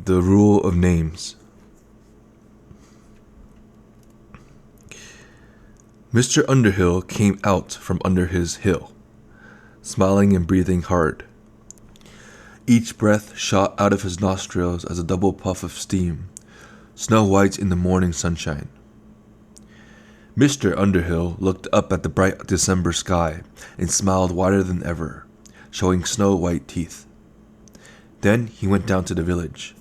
The Rule of Names. Mr. Underhill came out from under his hill, smiling and breathing hard. Each breath shot out of his nostrils as a double puff of steam, snow white in the morning sunshine. Mr. Underhill looked up at the bright December sky and smiled wider than ever, showing snow-white teeth. Then he went down to the village.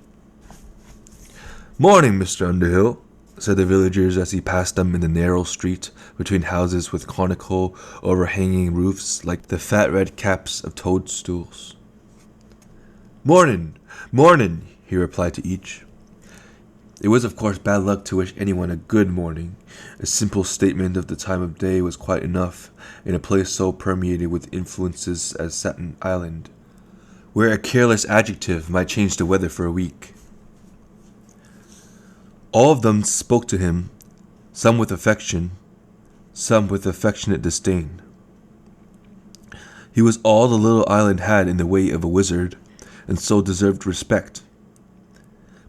"Morning, Mr. Underhill," said the villagers as he passed them in the narrow street between houses with conical, overhanging roofs like the fat red caps of toadstools. "Mornin', mornin'," he replied to each. It was of course bad luck to wish anyone a good morning. A simple statement of the time of day was quite enough in a place so permeated with influences as Staten Island, where a careless adjective might change the weather for a week. All of them spoke to him, some with affection, some with affectionate disdain. He was all the little island had in the way of a wizard, and so deserved respect.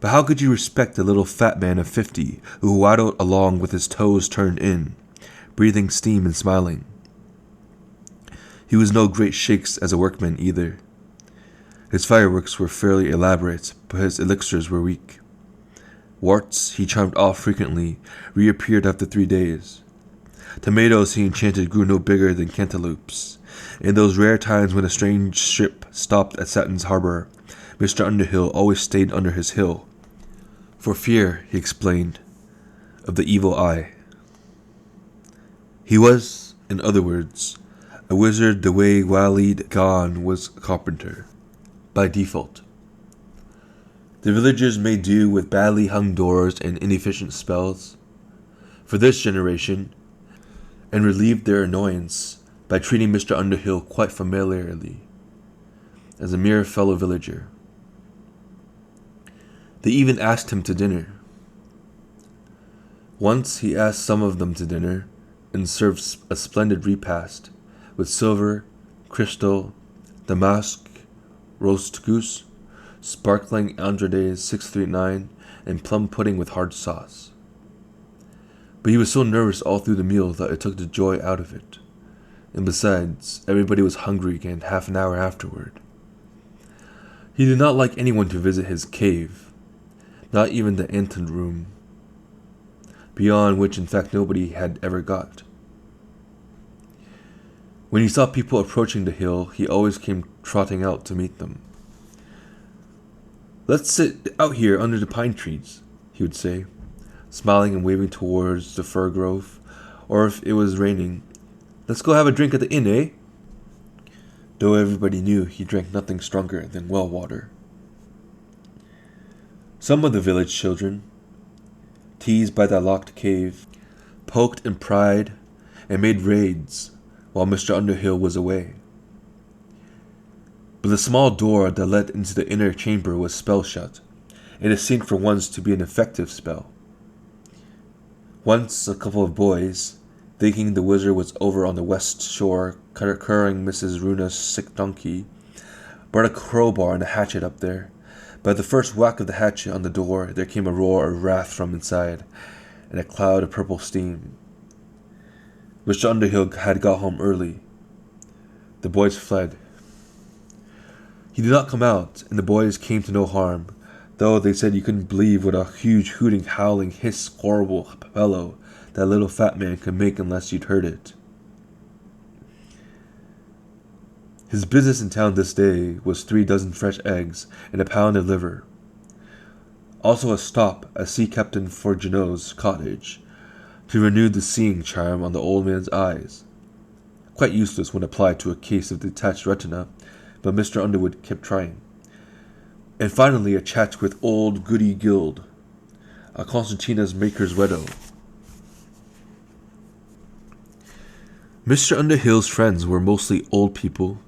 But how could you respect a little fat man of 50 who waddled along with his toes turned in, breathing steam and smiling? He was no great shakes as a workman either. His fireworks were fairly elaborate, but his elixirs were weak. Warts he charmed off frequently, reappeared after 3 days. Tomatoes he enchanted grew no bigger than cantaloupes. In those rare times when a strange ship stopped at Satin's harbor, Mr. Underhill always stayed under his hill, for fear, he explained, of the evil eye. He was, in other words, a wizard the way Walid Guin was a carpenter, by default. The villagers made do with badly hung doors and inefficient spells for this generation, and relieved their annoyance by treating Mr. Underhill quite familiarly, as a mere fellow villager. They even asked him to dinner. Once he asked some of them to dinner, and served a splendid repast, with silver, crystal, damask, roast goose, sparkling Andrade 639, and plum pudding with hard sauce. But he was so nervous all through the meal that it took the joy out of it. And besides, everybody was hungry again half an hour afterward. He did not like anyone to visit his cave, not even the anteroom, beyond which in fact nobody had ever got. When he saw people approaching the hill, he always came trotting out to meet them. "Let's sit out here under the pine trees," he would say, smiling and waving towards the fir grove, or if it was raining, "Let's go have a drink at the inn, eh?" Though everybody knew he drank nothing stronger than well water. Some of the village children, teased by that locked cave, poked and pried and made raids while Mr. Underhill was away. But the small door that led into the inner chamber was spell shut, and it seemed for once to be an effective spell. Once a couple of boys, thinking the wizard was over on the west shore curing Mrs. Runa's sick donkey, brought a crowbar and a hatchet up there. By the first whack of the hatchet on the door, there came a roar of wrath from inside, and a cloud of purple steam. Mr. Underhill had got home early. The boys fled. He did not come out, and the boys came to no harm, though they said you couldn't believe what a huge hooting, howling, hiss, horrible bellow that little fat man could make unless you'd heard it. His business in town this day was 3 dozen fresh eggs and a pound of liver. Also a stop at Sea Captain Forgenot's cottage to renew the seeing charm on the old man's eyes. Quite useless when applied to a case of detached retina, but Mr. Underwood kept trying. And finally a chat with old Goody Guild, a Constantina's maker's widow. Mr. Underhill's friends were mostly old people.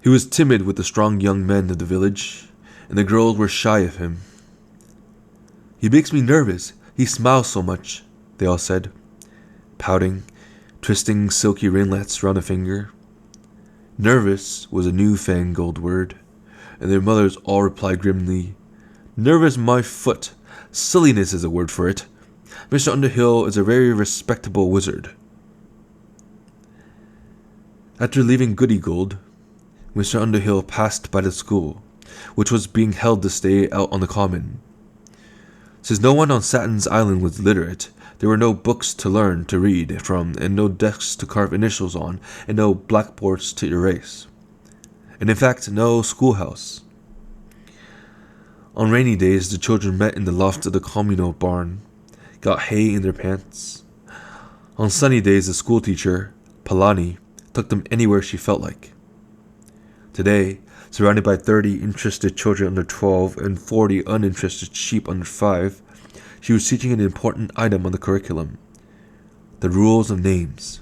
He was timid with the strong young men of the village, and the girls were shy of him. "He makes me nervous. He smiles so much," they all said, pouting, twisting silky ringlets round a finger. Nervous was a new-fangled word, and their mothers all replied grimly, Nervous my foot. Silliness is a word for it. Mr. Underhill is a very respectable wizard. After leaving Goodygold, Mr. Underhill passed by the school, which was being held to stay out on the common. Since no one on Satin's Island was literate, there were no books to learn to read from, and no desks to carve initials on, and no blackboards to erase. And in fact, no schoolhouse. On rainy days, the children met in the loft of the communal barn, got hay in their pants. On sunny days, the schoolteacher, Palani, took them anywhere she felt like. Today, surrounded by 30 interested children under 12 and 40 uninterested sheep under 5, she was teaching an important item on the curriculum: the rules of names.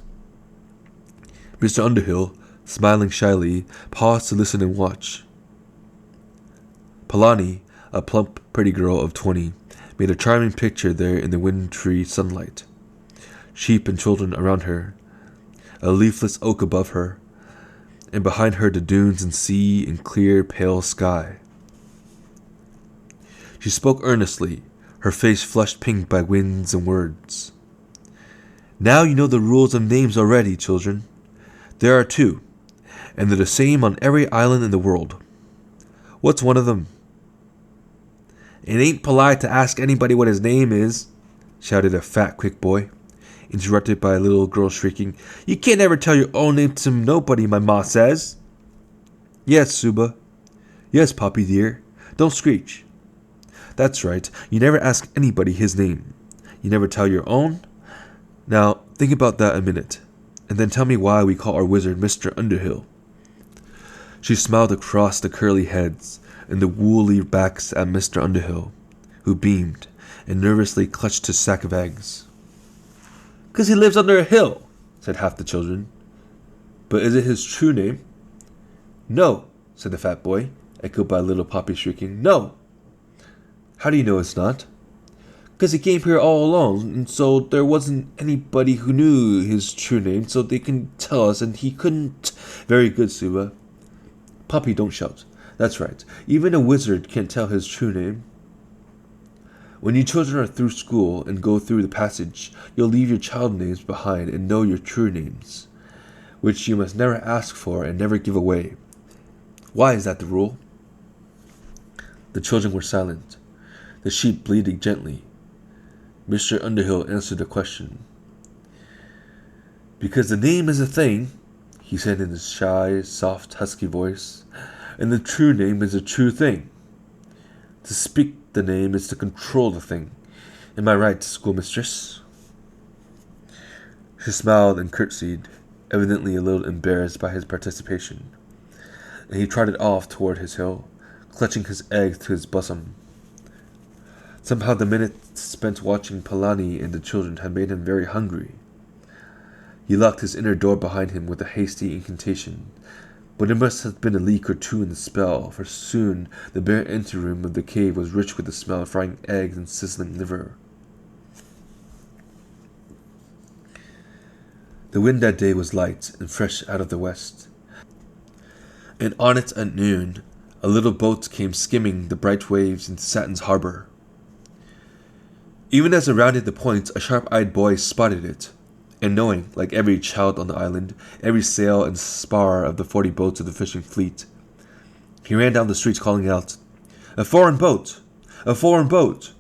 Mr. Underhill, smiling shyly, paused to listen and watch. Palani, a plump, pretty girl of 20, made a charming picture there in the wintry sunlight. Sheep and children around her, a leafless oak above her, and behind her the dunes and sea and clear, pale sky. She spoke earnestly, her face flushed pink by winds and words. Now you know the rules of names already, children. There are 2, and they're the same on every island in the world. What's one of them? It ain't polite to ask anybody what his name is, shouted a fat, quick boy, interrupted by a little girl shrieking, You can't ever tell your own name to nobody, my ma says. Yes, Suba. Yes, Poppy dear. Don't screech. That's right, you never ask anybody his name. You never tell your own? Now, think about that a minute, and then tell me why we call our wizard Mr. Underhill. She smiled across the curly heads and the woolly backs at Mr. Underhill, who beamed and nervously clutched his sack of eggs. 'Cause he lives under a hill, said half the children. But is it his true name? No, said the fat boy, echoed by little Poppy shrieking, No! How do you know it's not? 'Cause he came here all alone, and so there wasn't anybody who knew his true name, so they can tell us, and he couldn't. Very good, Suba. Poppy, don't shout. That's right. Even a wizard can't tell his true name. When you children are through school and go through the passage, you'll leave your child names behind and know your true names, which you must never ask for and never give away. Why is that the rule? The children were silent, the sheep bleating gently. Mr. Underhill answered the question. Because the name is a thing, he said in his shy, soft, husky voice, and the true name is a true thing. To speak the name is to control the thing. Am I right, schoolmistress? She smiled and curtsied, evidently a little embarrassed by his participation, and he trotted off toward his hill, clutching his eggs to his bosom. Somehow the minutes spent watching Palani and the children had made him very hungry. He locked his inner door behind him with a hasty incantation, but there must have been a leak or two in the spell, for soon the bare anteroom of the cave was rich with the smell of frying eggs and sizzling liver. The wind that day was light and fresh out of the west, and on it at noon a little boat came skimming the bright waves into Satin's harbor. Even as it rounded the point, a sharp-eyed boy spotted it, and knowing, like every child on the island, every sail and spar of the 40 boats of the fishing fleet, he ran down the streets calling out, A foreign boat! A foreign boat!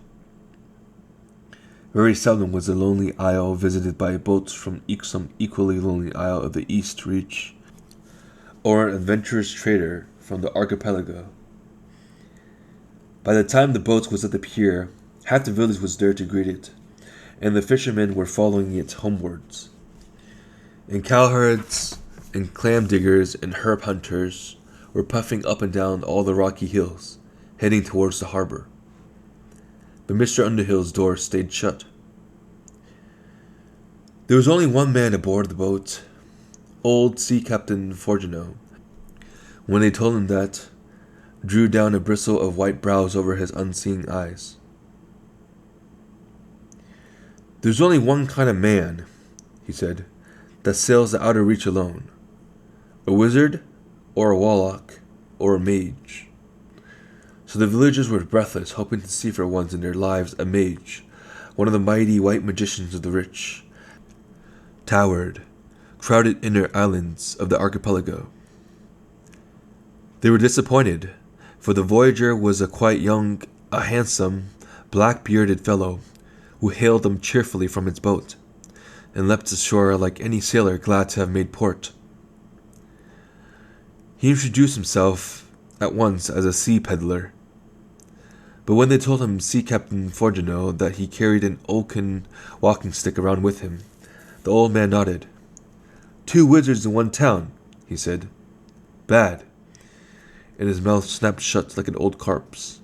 Very seldom was the lonely isle visited by boats from some equally lonely isle of the East Reach, or an adventurous trader from the archipelago. By the time the boat was at the pier, half the village was there to greet it, and the fishermen were following it homewards. And cowherds and clam diggers and herb hunters were puffing up and down all the rocky hills, heading towards the harbor. But Mr. Underhill's door stayed shut. There was only one man aboard the boat, old Sea Captain Forgino. When they told him that, drew down a bristle of white brows over his unseeing eyes. There's only one kind of man, he said, that sails the outer reach alone. A wizard, or a warlock, or a mage. So the villagers were breathless, hoping to see for once in their lives a mage, one of the mighty white magicians of the rich, towered, crowded inner islands of the archipelago. They were disappointed, for the voyager was a handsome, black-bearded fellow who hailed them cheerfully from his boat, and leapt ashore like any sailor glad to have made port. He introduced himself at once as a sea peddler, but when they told him Sea Captain Forgino that he carried an oaken walking stick around with him, the old man nodded. 2 wizards in one town, he said. Bad. And his mouth snapped shut like an old carp's.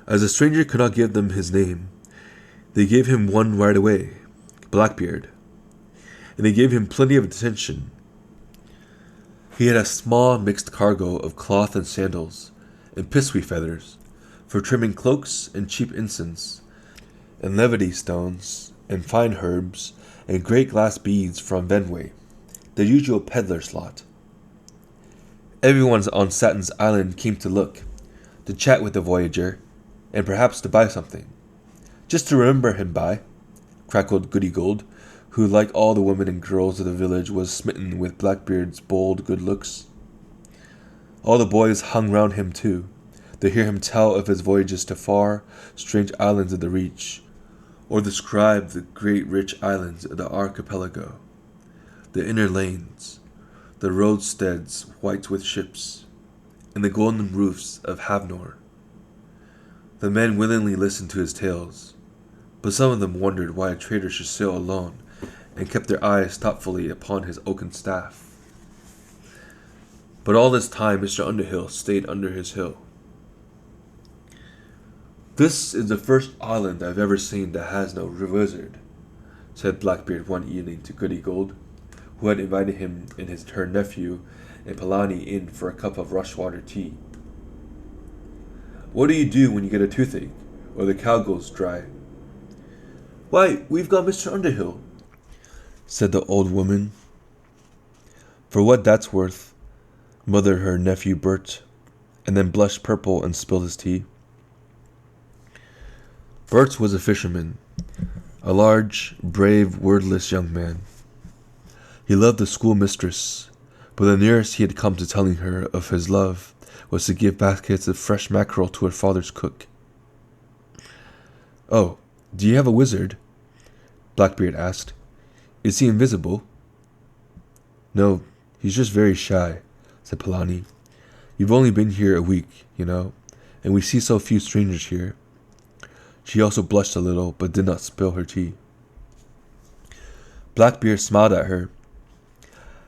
As the stranger could not give them his name, they gave him one right away, Blackbeard, and they gave him plenty of attention. He had a small mixed cargo of cloth and sandals, and piswi feathers, for trimming cloaks and cheap incense, and levity stones, and fine herbs, and great glass beads from Venway, the usual peddler's lot. Everyone on Satin's Island came to look, to chat with the voyager, and perhaps to buy something. Just to remember him by, crackled Goody Gold, who, like all the women and girls of the village, was smitten with Blackbeard's bold good looks. All the boys hung round him too, to hear him tell of his voyages to far, strange islands of the Reach, or describe the great rich islands of the archipelago, the inner lanes, the roadsteads white with ships, and the golden roofs of Havnor. The men willingly listened to his tales, but some of them wondered why a trader should sail alone, and kept their eyes thoughtfully upon his oaken staff. But all this time Mr. Underhill stayed under his hill. This is the first island I've ever seen that has no wizard, said Blackbeard one evening to Goody Gold, who had invited him and her nephew and Polani in for a cup of rushwater tea. What do you do when you get a toothache, or the cow goes dry? Why, we've got Mr. Underhill, said the old woman. For what that's worth, muttered her nephew Bert, and then blushed purple and spilled his tea. Bert was a fisherman, a large, brave, wordless young man. He loved the schoolmistress, but the nearest he had come to telling her of his love was to give baskets of fresh mackerel to her father's cook. Oh, do you have a wizard? Blackbeard asked. Is he invisible? No, he's just very shy, said Polani. You've only been here a week, you know, and we see so few strangers here. She also blushed a little, but did not spill her tea. Blackbeard smiled at her.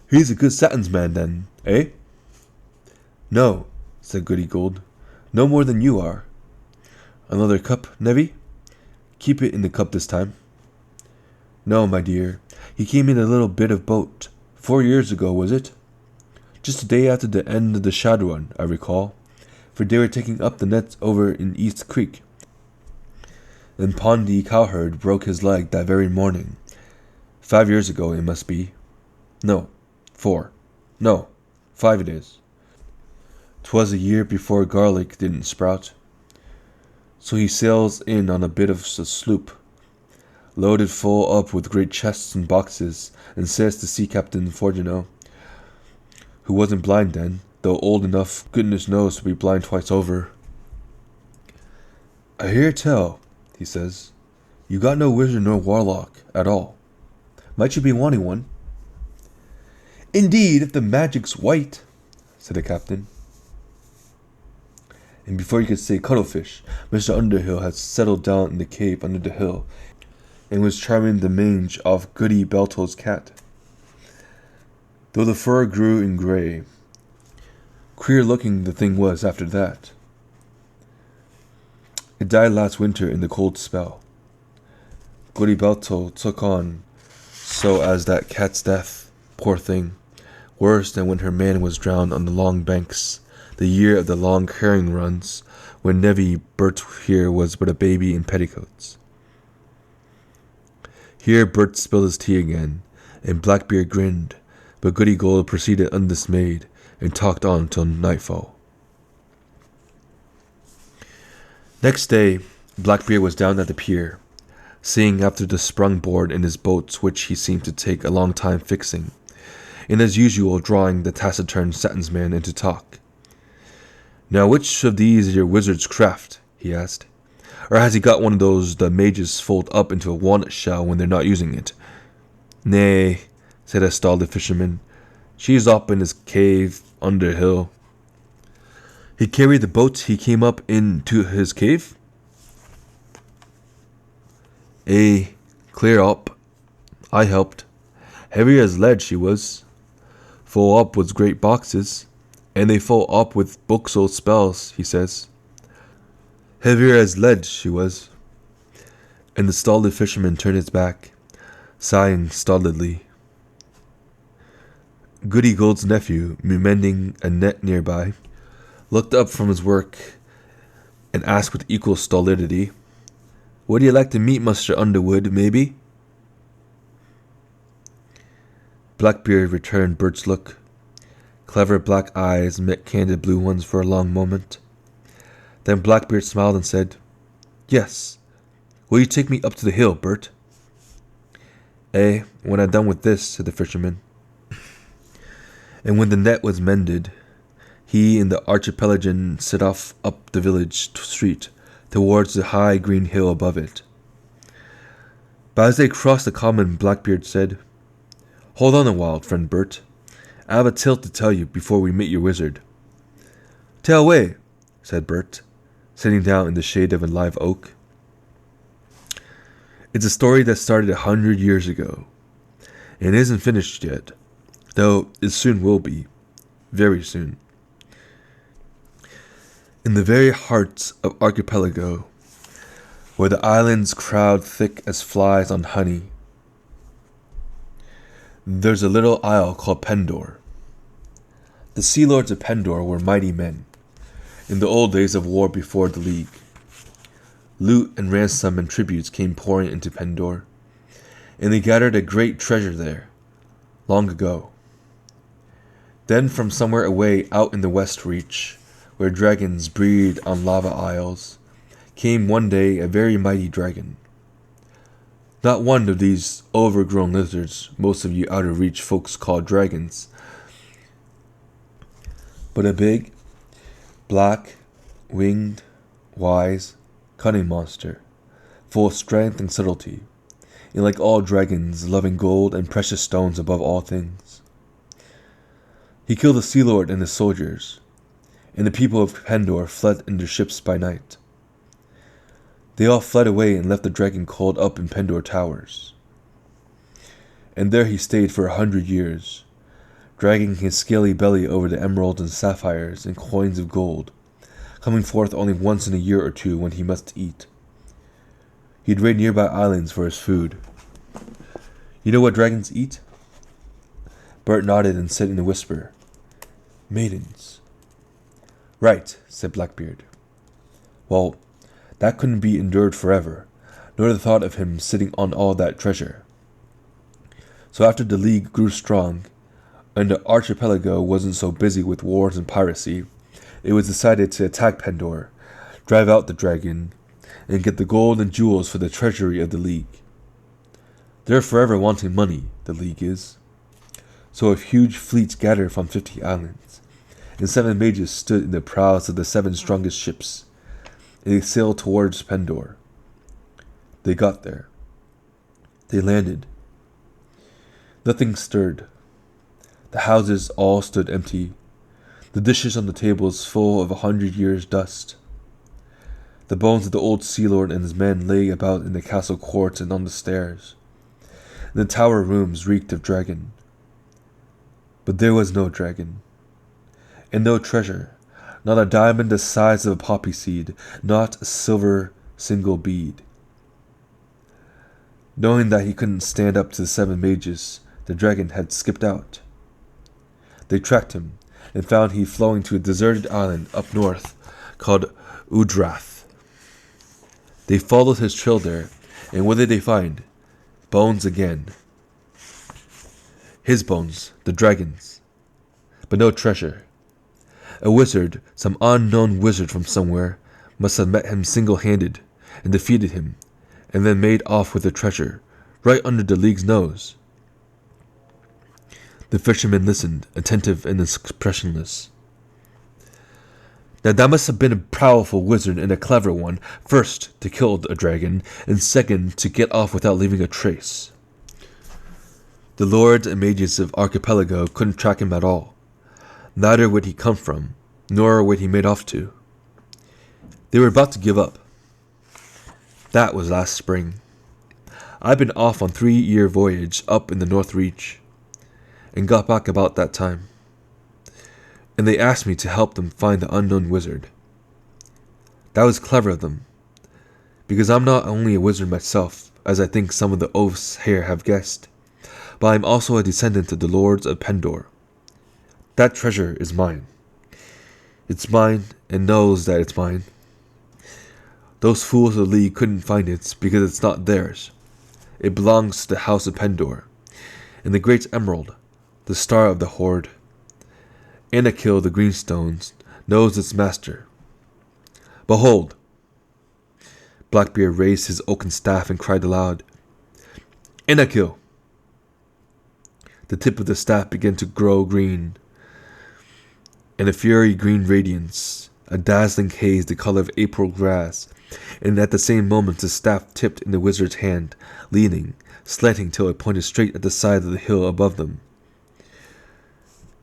He's a good Satin's man, then, eh? No, said Goody Gold. No more than you are. Another cup, Nevy? Keep it in the cup this time. No, my dear. He came in a little bit of boat. 4 years ago, was it? Just a day after the end of the shad run, I recall, for they were taking up the nets over in East Creek. Then Pondy Cowherd broke his leg that very morning. 5 years ago, it must be. No, 4. No, 5 it is. 'Twas a year before garlic didn't sprout. So he sails in on a bit of a sloop, loaded full up with great chests and boxes, and says to Sea Captain Forgino, who wasn't blind then, though old enough, goodness knows, to be blind twice over. I hear tell, he says, you got no wizard nor warlock at all. Might you be wanting one? Indeed, if the magic's white, said the captain. And before he could say cuttlefish, Mr. Underhill had settled down in the cave under the hill, and was charming the mange off Goody Belto's cat. Though the fur grew in grey, queer looking the thing was after that. It died last winter in the cold spell. Goody Belto took on so as that cat's death, poor thing, worse than when her man was drowned on the long banks, the year of the long herring runs, when Nevy Bert here was but a baby in petticoats. Here Bert spilled his tea again, and Blackbeard grinned, but Goody Gold proceeded undismayed, and talked on till nightfall. Next day, Blackbeard was down at the pier, seeing after the sprung board in his boats, which he seemed to take a long time fixing, and as usual drawing the taciturn satansman into talk. "Now which of these is your wizard's craft?" he asked. "Or has he got one of those the mages fold up into a walnut shell when they're not using it?" "Nay," said a stolid fisherman. "She's up in his cave under hill." "He carried the boat he came up into his cave?" "Eh, clear up. I helped. Heavy as lead she was. Full up with great boxes, and they full up with books o' spells," he says. "Heavier as lead she was." And the stolid fisherman turned his back, sighing stolidly. Goody Gold's nephew, mending a net nearby, looked up from his work and asked with equal stolidity, "Would you like to meet Muster Underwood, maybe?" Blackbeard returned Bert's look. Clever black eyes met candid blue ones for a long moment. Then Blackbeard smiled and said, "Yes. Will you take me up to the hill, Bert?" "Eh, when I'm done with this," said the fisherman. And when the net was mended, he and the archipelagian set off up the village street towards the high green hill above it. But as they crossed the common, Blackbeard said, "Hold on a while, friend Bert. I have a tale to tell you before we meet your wizard." "Tell away," said Bert, sitting down in the shade of a live oak. "It's a story that started 100 years ago, and isn't finished yet, though it soon will be, very soon. In the very heart of Archipelago, where the islands crowd thick as flies on honey, there's a little isle called Pendor. The sea lords of Pendor were mighty men, in the old days of war before the League. Loot and ransom and tributes came pouring into Pendor, and they gathered a great treasure there, long ago. Then from somewhere away out in the West Reach, where dragons breed on lava isles, came one day a very mighty dragon. Not one of these overgrown lizards most of you out of reach folks call dragons, but a big, black, winged, wise, cunning monster, full of strength and subtlety, and like all dragons, loving gold and precious stones above all things. He killed the Sea Lord and his soldiers, and the people of Pendor fled in their ships by night. They all fled away and left the dragon coiled up in Pendor towers. And there he stayed for 100 years, dragging his scaly belly over the emeralds and sapphires and coins of gold, coming forth only once in a year or two when he must eat. He'd raid nearby islands for his food. You know what dragons eat? Bert nodded and said in a whisper, "Maidens." "Right," said Blackbeard. "Well, that couldn't be endured forever, nor the thought of him sitting on all that treasure. So after the League grew strong, and the archipelago wasn't so busy with wars and piracy, it was decided to attack Pendor, drive out the dragon, and get the gold and jewels for the treasury of the League. They're forever wanting money, the League is. So a huge fleet gathered from 50 islands, and 7 mages stood in the prows of the 7 strongest ships, and they sailed towards Pendor. They got there. They landed. Nothing stirred. The houses all stood empty, the dishes on the tables full of 100 years' dust. The bones of the old Sea Lord and his men lay about in the castle courts and on the stairs, and the tower rooms reeked of dragon. But there was no dragon, and no treasure, not a diamond the size of a poppy seed, not a silver single bead. Knowing that he couldn't stand up to the 7 mages, the dragon had skipped out. They tracked him, and found he flowing to a deserted island up north called Udrath. They followed his trail there, and what did they find? Bones again. His bones, the dragon's, but no treasure. A wizard, some unknown wizard from somewhere, must have met him single-handed and defeated him, and then made off with the treasure, right under the League's nose. The fisherman listened, attentive and expressionless. Now that must have been a powerful wizard and a clever one, first to kill a dragon, and second to get off without leaving a trace. The lords and mages of Archipelago couldn't track him at all. Neither would he come from, nor would he made off to. They were about to give up. That was last spring. I'd been off on 3-year voyage up in the North Reach, and got back about that time. And they asked me to help them find the unknown wizard. That was clever of them, because I'm not only a wizard myself, as I think some of the oafs here have guessed, but I'm also a descendant of the lords of Pendor. That treasure is mine. It's mine, and knows that it's mine. Those fools of the League couldn't find it because it's not theirs. It belongs to the House of Pendor, and the Great Emerald, the star of the Horde. Anakil the Greenstones knows its master. Behold! Blackbeard raised his oaken staff and cried aloud, Anakil! The tip of the staff began to grow green, and a fiery green radiance, a dazzling haze the color of April grass, and at the same moment the staff tipped in the wizard's hand, leaning, slanting till it pointed straight at the side of the hill above them.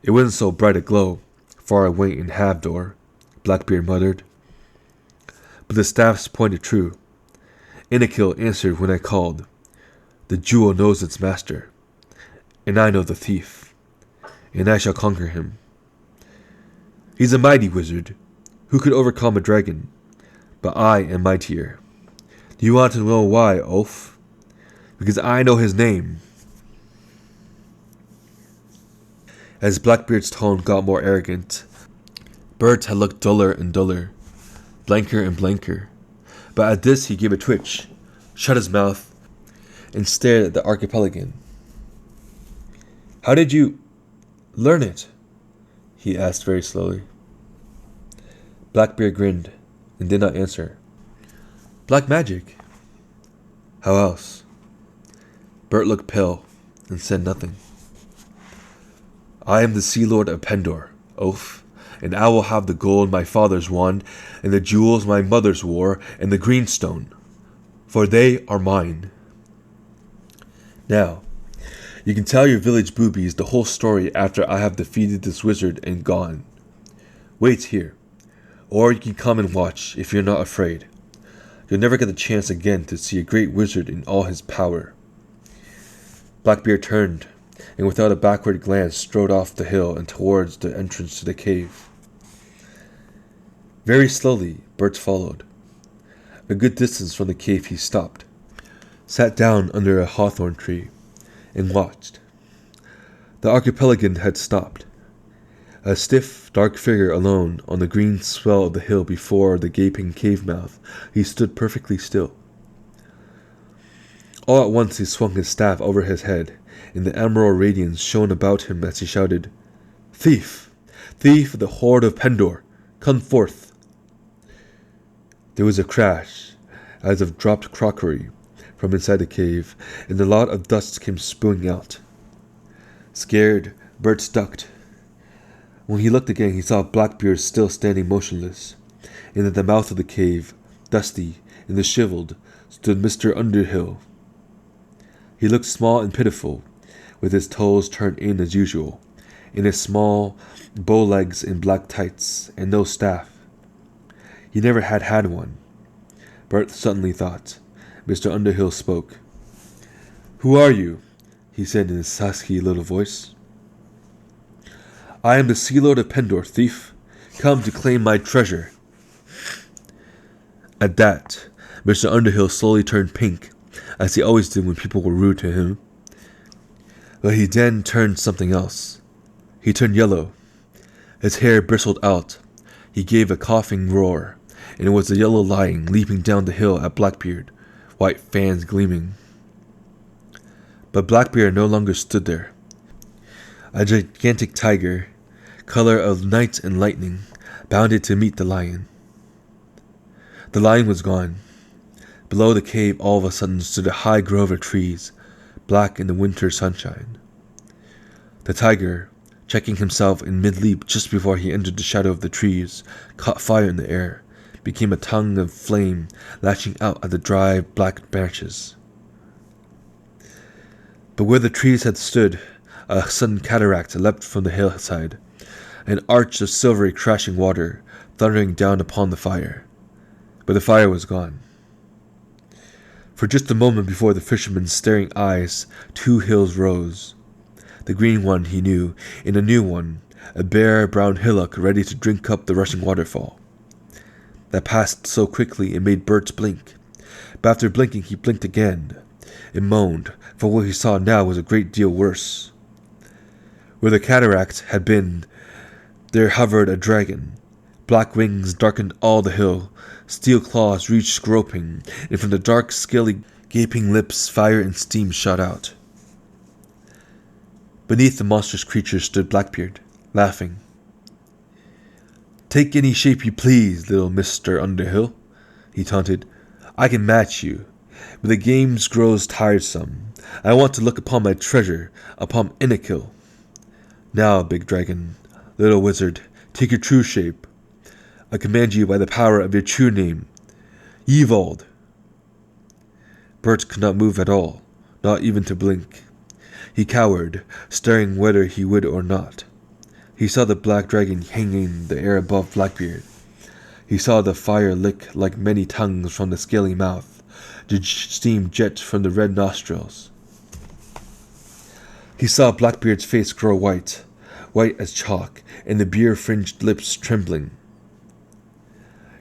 It wasn't so bright a glow, far away in Havdor, Blackbeard muttered. But the staffs pointed true. Anakil answered when I called. The jewel knows its master, and I know the thief, and I shall conquer him. He's a mighty wizard, who could overcome a dragon, but I am mightier. Do you want to know why, oaf? Because I know his name. As Blackbeard's tone got more arrogant, Bert had looked duller and duller, blanker and blanker, but at this he gave a twitch, shut his mouth, and stared at the Archipelagan. How did you learn it? He asked very slowly. Blackbeard grinned and did not answer. Black magic. How else? Bert looked pale and said nothing. I am the Sea Lord of Pendor, oaf, and I will have the gold my fathers won, and the jewels my mothers wore, and the greenstone, for they are mine. Now, you can tell your village boobies the whole story after I have defeated this wizard and gone. Wait here, or you can come and watch if you're not afraid. You'll never get the chance again to see a great wizard in all his power. Blackbeard turned, and without a backward glance strode off the hill and towards the entrance to the cave. Very slowly, Bert followed. A good distance from the cave he stopped, sat down under a hawthorn tree, and watched. The Archipelagan had stopped. A stiff, dark figure alone on the green swell of the hill before the gaping cave mouth, he stood perfectly still. All at once he swung his staff over his head, and the emerald radiance shone about him as he shouted, Thief! Thief of the Horde of Pendor! Come forth! There was a crash, as of dropped crockery, from inside the cave, and a lot of dust came spewing out. Scared, Bert ducked. When he looked again, he saw Blackbeard still standing motionless, and at the mouth of the cave, dusty and disheveled, stood Mr. Underhill. He looked small and pitiful, with his toes turned in as usual, and his small bow legs in black tights, and no staff. He never had one. Bert suddenly thought. Mr. Underhill spoke. Who are you? He said in his husky little voice. I am the Sea Lord of Pendor, thief, come to claim my treasure. At that, Mr. Underhill slowly turned pink, as he always did when people were rude to him. But he then turned something else. He turned yellow. His hair bristled out. He gave a coughing roar, and it was the yellow lion leaping down the hill at Blackbeard, white fangs gleaming. But Blackbeard no longer stood there. A gigantic tiger, color of night and lightning, bounded to meet the lion. The lion was gone. Below the cave all of a sudden stood a high grove of trees, black in the winter sunshine. The tiger, checking himself in mid-leap just before he entered the shadow of the trees, caught fire in the air, became a tongue of flame lashing out at the dry, black branches. But where the trees had stood, a sudden cataract leapt from the hillside, an arch of silvery crashing water thundering down upon the fire. But the fire was gone. For just a moment before the fisherman's staring eyes, two hills rose. The green one he knew, and a new one, a bare brown hillock ready to drink up the rushing waterfall. That passed so quickly it made Bert blink. But after blinking he blinked again, and moaned, for what he saw now was a great deal worse. Where the cataract had been, there hovered a dragon. Black wings darkened all the hill, steel claws reached groping, and from the dark, scaly, gaping lips fire and steam shot out. Beneath the monstrous creature stood Blackbeard, laughing. "Take any shape you please, little Mr. Underhill," he taunted. "I can match you, but the games grows tiresome. I want to look upon my treasure, upon Innikill. Now, big dragon, little wizard, take your true shape. I command you by the power of your true name, Evald." Bert could not move at all, not even to blink. He cowered, staring whether he would or not. He saw the black dragon hanging in the air above Blackbeard. He saw the fire lick like many tongues from the scaly mouth, the steam jet from the red nostrils. He saw Blackbeard's face grow white, white as chalk, and the beer-fringed lips trembling.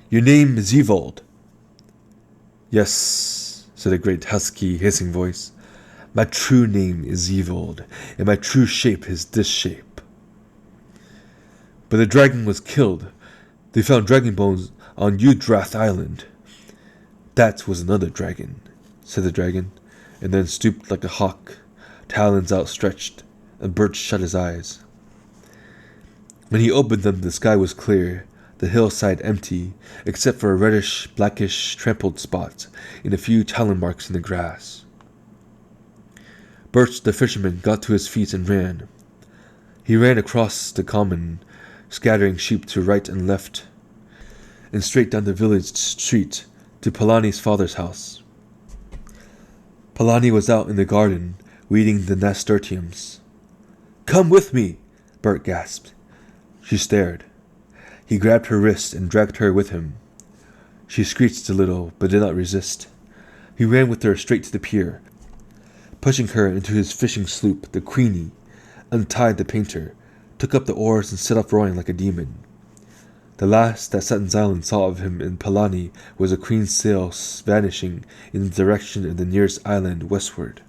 "Your name is Evald." "Yes," said a great husky, hissing voice. "My true name is Evald, and my true shape is this shape." But the dragon was killed. They found dragon bones on Udrath Island. "That was another dragon," said the dragon, and then stooped like a hawk, talons outstretched, and Bert shut his eyes. When he opened them, the sky was clear, the hillside empty, except for a reddish, blackish, trampled spot, and a few talon marks in the grass. Bert the fisherman got to his feet and ran. He ran across the common, scattering sheep to right and left, and straight down the village street to Polani's father's house. Polani was out in the garden, weeding the nasturtiums. "Come with me!" Bert gasped. She stared. He grabbed her wrist and dragged her with him. She screeched a little, but did not resist. He ran with her straight to the pier, pushing her into his fishing sloop, the Queenie, untied the painter, took up the oars and set off rowing like a demon. The last that Sutton's Island saw of him in Polani was a queen's sail vanishing in the direction of the nearest island westward.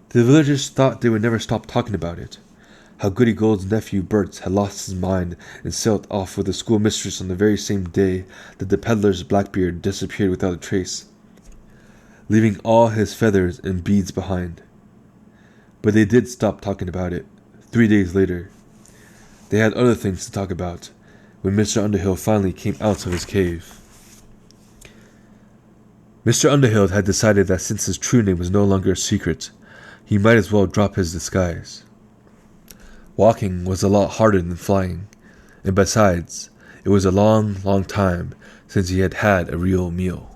The villagers thought they would never stop talking about it. How Goody Gold's nephew Bert had lost his mind and sailed off with the schoolmistress on the very same day that the peddler's Blackbeard disappeared without a trace, leaving all his feathers and beads behind. But they did stop talking about it 3 days later. They had other things to talk about when Mr. Underhill finally came out of his cave. Mr. Underhill had decided that since his true name was no longer a secret, he might as well drop his disguise. Walking was a lot harder than flying, and besides, it was a long, long time since he had had a real meal.